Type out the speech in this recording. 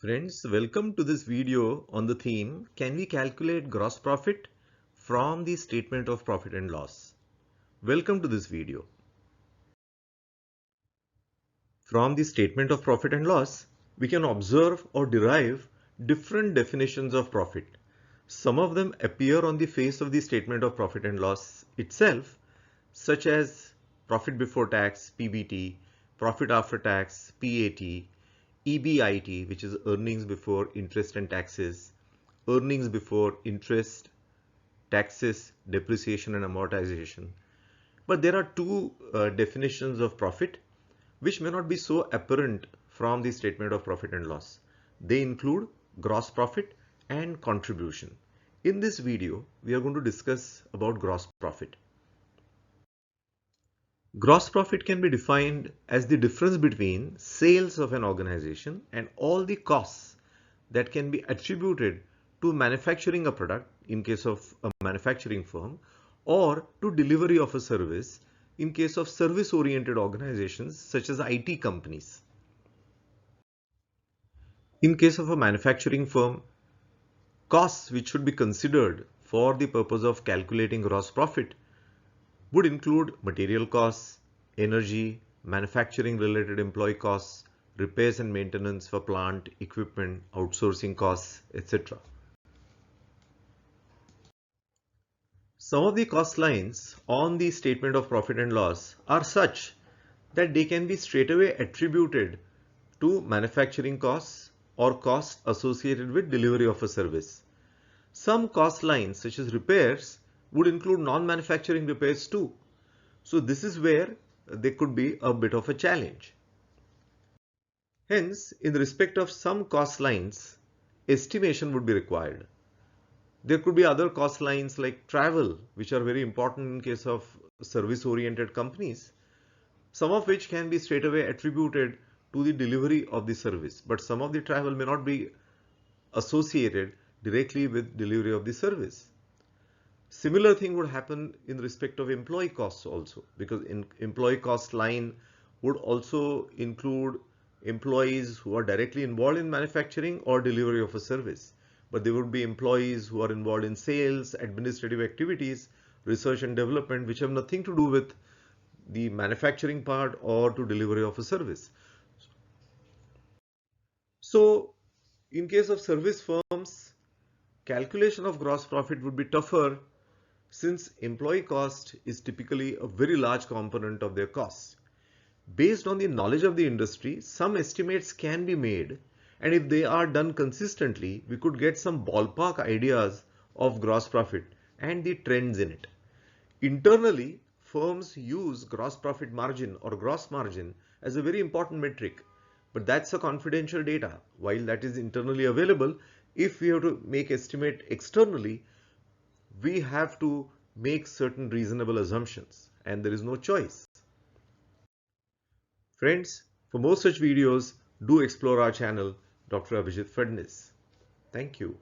Friends, welcome to this video on the theme, can we calculate gross profit from the statement of profit and loss? Welcome to this video. From the statement of profit and loss, we can observe or derive different definitions of profit. Some of them appear on the face of the statement of profit and loss itself, such as profit before tax, PBT, profit after tax, PAT, EBIT, which is earnings before interest and taxes, earnings before interest, taxes, depreciation and amortization. But there are two definitions of profit which may not be so apparent from the statement of profit and loss. They include gross profit and contribution. In this video, we are going to discuss about gross profit. Gross profit can be defined as the difference between sales of an organization and all the costs that can be attributed to manufacturing a product in case of a manufacturing firm, or to delivery of a service in case of service-oriented organizations such as IT companies. In case of a manufacturing firm, costs which should be considered for the purpose of calculating gross profit would include material costs, energy, manufacturing related employee costs, repairs and maintenance for plant, equipment, outsourcing costs, etc. Some of the cost lines on the statement of profit and loss are such that they can be straightaway attributed to manufacturing costs or costs associated with delivery of a service. Some cost lines such as repairs would include non-manufacturing repairs too. So this is where there could be a bit of a challenge. Hence, in respect of some cost lines, estimation would be required. There could be other cost lines like travel, which are very important in case of service-oriented companies, some of which can be straightaway attributed to the delivery of the service, but some of the travel may not be associated directly with delivery of the service. Similar thing would happen in respect of employee costs also, because in employee cost line would also include employees who are directly involved in manufacturing or delivery of a service. But there would be employees who are involved in sales, administrative activities, research and development, which have nothing to do with the manufacturing part or to delivery of a service. So in case of service firms, calculation of gross profit would be tougher since employee cost is typically a very large component of their costs. Based on the knowledge of the industry, some estimates can be made, and if they are done consistently, we could get some ballpark ideas of gross profit and the trends in it. Internally, firms use gross profit margin or gross margin as a very important metric, but that's a confidential data. While that is internally available, if we have to make estimate externally, we have to make certain reasonable assumptions and there is no choice. Friends, for more such videos, do explore our channel, Dr. Abhijit Fadnis. Thank you.